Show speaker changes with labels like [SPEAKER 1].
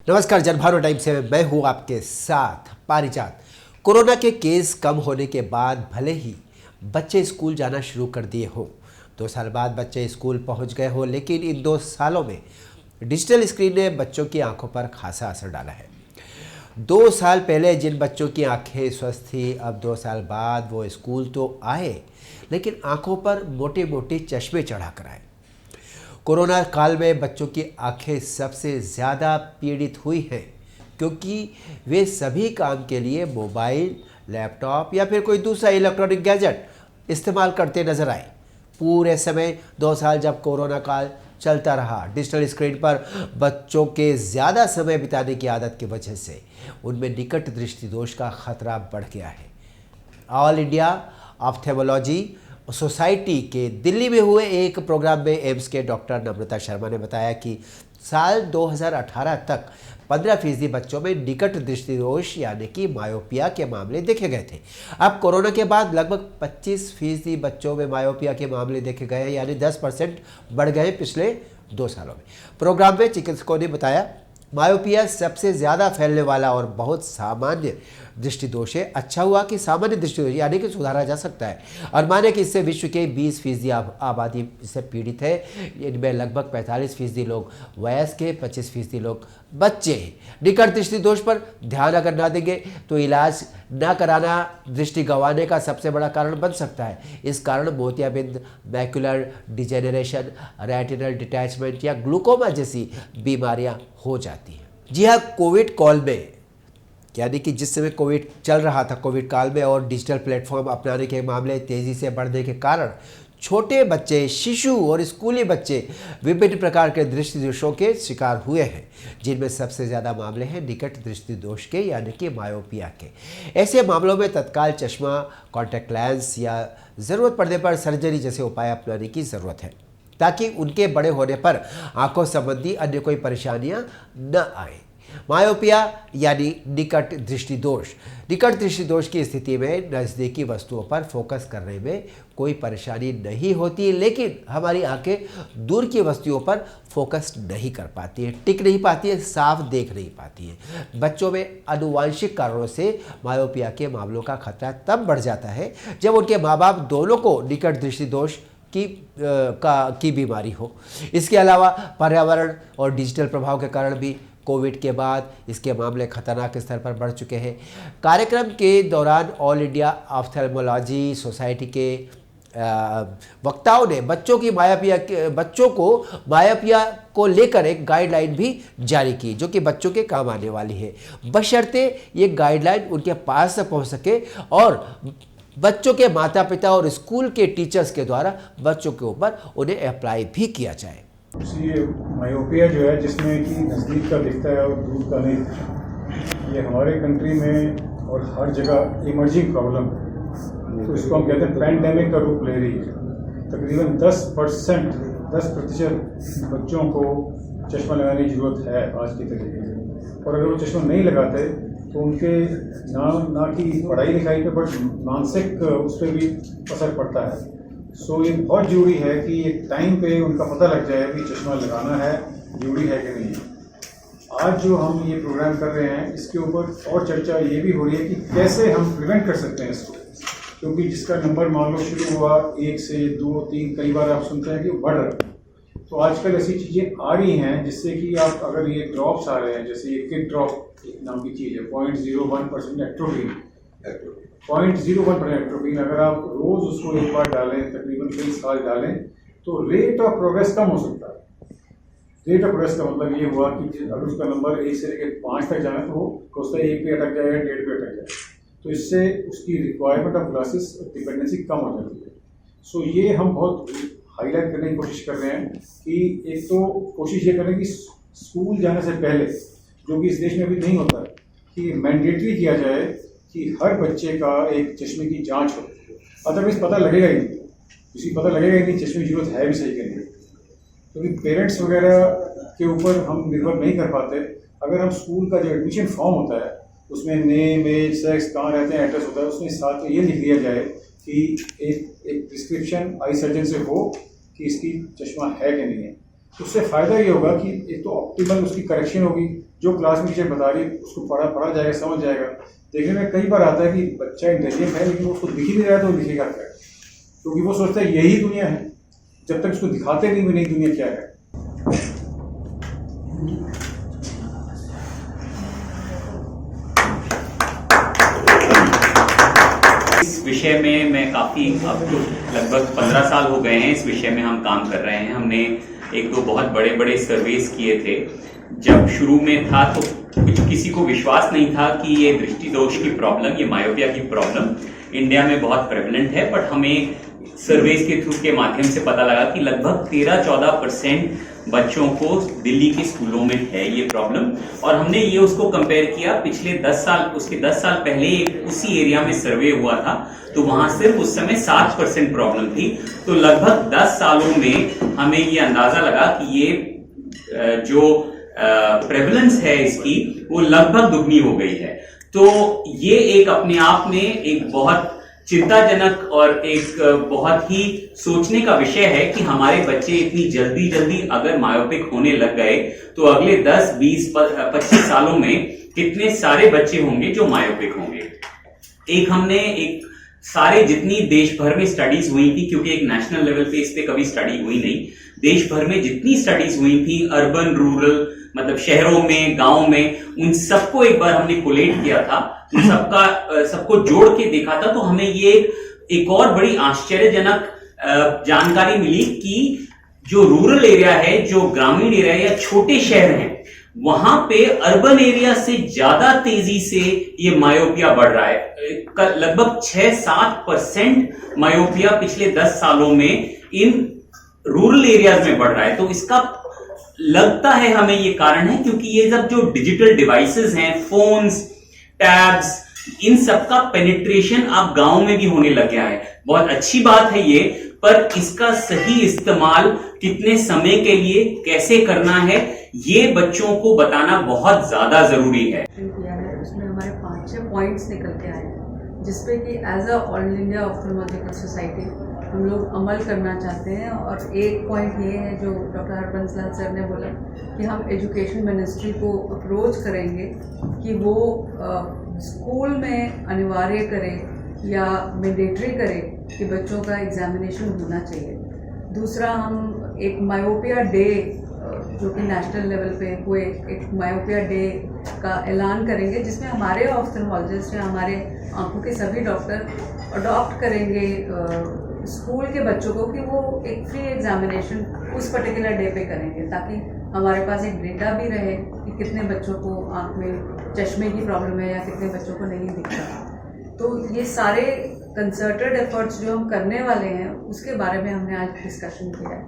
[SPEAKER 1] नमस्कार, जनभारत टाइम से मैं हूँ आपके साथ पारिजात। कोरोना के केस कम होने के बाद भले ही बच्चे स्कूल जाना शुरू कर दिए हो, 2 साल बाद बच्चे स्कूल पहुँच गए हो, लेकिन इन 2 सालों में डिजिटल स्क्रीन ने बच्चों की आंखों पर खासा असर डाला है। 2 साल पहले जिन बच्चों की आंखें स्वस्थ थी, अब 2 साल बाद वो स्कूल तो आए, लेकिन आंखों पर मोटे मोटे चश्मे चढ़ा कर आए। कोरोना काल में बच्चों की आंखें सबसे ज़्यादा पीड़ित हुई हैं, क्योंकि वे सभी काम के लिए मोबाइल, लैपटॉप या फिर कोई दूसरा इलेक्ट्रॉनिक गैजेट इस्तेमाल करते नजर आए। पूरे समय 2 साल जब कोरोना काल चलता रहा, डिजिटल स्क्रीन पर बच्चों के ज़्यादा समय बिताने की आदत की वजह से उनमें निकट दृष्टि दोष का खतरा बढ़ गया है। ऑल इंडिया ऑप्थेमोलॉजी सोसाइटी के दिल्ली में हुए एक प्रोग्राम में एम्स के डॉक्टर नम्रता शर्मा ने बताया कि साल 2018 तक 15% बच्चों में निकट दृष्टि दोष यानी कि मायोपिया के मामले देखे गए थे। अब कोरोना के बाद लगभग 25% बच्चों में मायोपिया के मामले देखे गए हैं, यानी 10% बढ़ गए पिछले 2 सालों में। प्रोग्राम में चिकित्सकों ने बताया, मायोपिया सबसे ज़्यादा फैलने वाला और बहुत सामान्य दृष्टि दोष है। अच्छा हुआ कि सामान्य दृष्टि दोष यानी कि सुधारा जा सकता है, और माने कि इससे विश्व के 20% आबादी इससे पीड़ित है। इनमें लगभग 45% लोग वयस्क हैं, 25% लोग बच्चे हैं। निकट दृष्टि दोष पर ध्यान अगर ना देंगे तो इलाज ना कराना दृष्टि गंवाने का सबसे बड़ा कारण बन सकता है। इस कारण मोतियाबिंद, मैक्युलर डिजेनरेशन, रेटिनल डिटैचमेंट या ग्लूकोमा जैसी बीमारियां हो जाती हैं। जी हाँ, कोविड काल में यानी कि जिस समय कोविड चल रहा था, कोविड काल में और डिजिटल प्लेटफॉर्म अपनाने के मामले तेज़ी से बढ़ने के कारण छोटे बच्चे, शिशु और स्कूली बच्चे विभिन्न प्रकार के दृष्टि दोषों के शिकार हुए हैं, जिनमें सबसे ज़्यादा मामले हैं निकट दृष्टि दोष के यानी कि मायोपिया के। ऐसे मामलों में तत्काल चश्मा, कॉन्टैक्ट लेंस या ज़रूरत पड़ने पर सर्जरी जैसे उपाय अपनाने की ज़रूरत है, ताकि उनके बड़े होने पर आंखों संबंधी अन्य कोई परेशानियां न आए। मायोपिया यानी निकट दृष्टि दोष। निकट दृष्टि दोष की स्थिति में नज़दीकी वस्तुओं पर फोकस करने में कोई परेशानी नहीं होती, लेकिन हमारी आंखें दूर की वस्तुओं पर फोकस नहीं कर पाती हैं, टिक नहीं पाती है, साफ देख नहीं पाती हैं। बच्चों में आनुवांशिक कारणों से मायोपिया के मामलों का खतरा तब बढ़ जाता है जब उनके माँ बाप दोनों को निकट दृष्टि दोष की बीमारी हो। इसके अलावा पर्यावरण और डिजिटल प्रभाव के कारण भी कोविड के बाद इसके मामले खतरनाक स्तर पर बढ़ चुके हैं। कार्यक्रम के दौरान ऑल इंडिया ऑप्थेल्मोलॉजी सोसाइटी के वक्ताओं ने बच्चों को मायोपिया को लेकर एक गाइडलाइन भी जारी की, जो कि बच्चों के काम आने वाली है, बशर्ते ये गाइडलाइन उनके पास तक पहुंच सके और बच्चों के माता पिता और स्कूल के टीचर्स के द्वारा बच्चों के ऊपर उन्हें अप्लाई भी किया जाए।
[SPEAKER 2] ये मायोपिया जो है, जिसमें कि नज़दीक का दिखता है और दूर का नहीं दिखता, ये हमारे कंट्री में और हर जगह इमर्जिंग प्रॉब्लम है। तो इसको हम कहते हैं पैंडेमिक का रूप ले रही है। तकरीबन 10% बच्चों को चश्मा लगाने की ज़रूरत है आज की तरीके से, और अगर वो चश्मा नहीं लगाते तो उनके ना कि पढ़ाई लिखाई पे बट मानसिक उस पर भी असर पड़ता है। सो ये बहुत ज़रूरी है कि एक टाइम पे उनका पता लग जाए कि चश्मा लगाना है ज़रूरी है कि नहीं। आज जो हम ये प्रोग्राम कर रहे हैं, इसके ऊपर और चर्चा ये भी हो रही है कि कैसे हम प्रिवेंट कर सकते हैं इसको, क्योंकि जिसका नंबर मान लो शुरू हुआ 1 से 2, 3, कई बार आप सुनते हैं कि वो बढ़ रहा है। तो आजकल ऐसी चीज़ें आ रही हैं जिससे कि आप अगर ये ड्रॉप्स आ रहे हैं, जैसे ये किड ड्रॉप नाम की चीज़ है, 0.01% एट्रोपिन, 0.01% एट्रोपिन, अगर आप रोज़ उसको एक बार डालें, तकरीबन कई साल डालें, तो रेट ऑफ प्रोग्रेस कम हो सकता है। रेट ऑफ प्रोग्रेस का मतलब ये हुआ कि अगर उसका नंबर 1 से लेकर 5 तक जाए तो उसका 1 पे अटक जाएगा, 1.5 पे अटक जाएगा, तो इससे उसकी रिक्वायरमेंट ऑफ ग्लासेस डिपेंडेंसी कम हो जाती है। सो ये हम बहुत हाईलाइट करने की कोशिश कर रहे हैं कि एक तो कोशिश ये करें कि स्कूल जाने से पहले, जो कि इस देश में अभी नहीं होता, कि मैंडेटरी किया जाए कि हर बच्चे का एक चश्मे की जांच हो। अदरवाइज पता लगेगा ही नहीं, किसी पता लगेगा ही नहीं चश्मे की जरूरत है भी सही के लिए, क्योंकि पेरेंट्स वगैरह के ऊपर हम निर्भर नहीं कर पाते। अगर हम स्कूल का जो एडमिशन फॉर्म होता है उसमें नेम, एज, सेक्स, कहाँ रहते हैं, एड्रेस होता है, उसमें साथ में ये लिख दिया जाए कि एक प्रिस्क्रिप्शन आई सर्जन से हो कि इसकी चश्मा है कि नहीं है। उससे फ़ायदा ये होगा कि एक तो ऑप्टिमल उसकी करेक्शन होगी, जो क्लास में टीचर बता रही है उसको पढ़ा जाएगा, समझ जाएगा। देखने में कई बार आता है कि बच्चा इंटेलिजेंट है लेकिन उसको दिख ही नहीं रहा है, तो लिखेगा क्या? क्योंकि वो सोचता है यही दुनिया है, जब तक उसको दिखाते नहीं नई दुनिया क्या है।
[SPEAKER 3] इस विषय में मैं काफ़ी, अब तो लगभग 15 साल हो गए हैं इस विषय में हम काम कर रहे हैं। हमने एक दो बहुत बड़े बड़े सर्वेस किए थे। जब शुरू में था तो किसी को विश्वास नहीं था कि ये दृष्टि दोष की प्रॉब्लम, ये मायोपिया की प्रॉब्लम इंडिया में बहुत प्रेवलेंट है, बट हमें सर्वेस के थ्रू के माध्यम से पता लगा कि लगभग 13-14% बच्चों को दिल्ली के स्कूलों में है ये प्रॉब्लम। और हमने ये उसको कंपेयर किया पिछले 10 साल, उसके 10 साल पहले उसी एरिया में सर्वे हुआ था, तो वहां सिर्फ उस समय 7% प्रॉब्लम थी। तो लगभग 10 सालों में हमें ये अंदाजा लगा कि ये जो प्रेवलेंस है इसकी वो लगभग दुगनी हो गई है। तो ये एक अपने आप में एक बहुत चिंताजनक और एक बहुत ही सोचने का विषय है कि हमारे बच्चे इतनी जल्दी अगर मायोपिक होने लग गए तो अगले 10, 20, 25 सालों में कितने सारे बच्चे होंगे जो मायोपिक होंगे। हमने सारे जितनी देश भर में स्टडीज हुई थी, क्योंकि एक नेशनल लेवल पे इस पे कभी स्टडी हुई नहीं, देश भर में जितनी स्टडीज हुई थी अर्बन रूरल, मतलब शहरों में गांव में, उन सबको एक बार हमने कोलेट किया था, उन सबको जोड़ के देखा था। तो हमें ये एक और बड़ी आश्चर्यजनक जानकारी मिली कि जो रूरल एरिया है, जो ग्रामीण एरिया या छोटे शहर हैं, वहां पे अर्बन एरिया से ज्यादा तेजी से ये मायोपिया बढ़ रहा है। लगभग 6-7% मायोपिया पिछले 10 सालों में इन रूरल एरियाज में बढ़ रहा है। तो इसका लगता है हमें ये कारण है क्योंकि ये सब जो डिजिटल डिवाइसेस हैं, फोन्स, टैब्स, इन सब का पेनिट्रेशन अब गांव में भी होने लग गया है। बहुत अच्छी बात है ये, पर इसका सही इस्तेमाल कितने समय के लिए कैसे करना है ये बच्चों को बताना बहुत ज्यादा जरूरी है।
[SPEAKER 4] उसमें हमारे 5-6 पॉइंट्स निकल के आए जिसपे कि as a all India ophthalmological society हम लोग अमल करना चाहते हैं। और एक पॉइंट ये है जो डॉक्टर हरबंस लाल सर ने बोला कि हम एजुकेशन मिनिस्ट्री को अप्रोच करेंगे कि वो स्कूल में अनिवार्य करे या मैंडेटरी करे कि बच्चों का एग्जामिनेशन होना चाहिए। दूसरा, हम एक मायोपिया डे जो कि नेशनल लेवल पे हुए, एक मायोपिया डे का ऐलान करेंगे जिसमें हमारे ऑफ्थेल्मोलॉजिस्ट या हमारे आंखों के सभी डॉक्टर अडॉप्ट करेंगे स्कूल के बच्चों को कि वो एक फ्री एग्जामिनेशन उस पर्टिकुलर डे पे करेंगे, ताकि हमारे पास एक डेटा भी रहे कि कितने बच्चों को आँख में चश्मे की प्रॉब्लम है या कितने बच्चों को नहीं दिखता। तो ये सारे कंसर्टेड एफर्ट्स जो हम करने वाले हैं उसके बारे में हमने आज डिस्कशन किया है।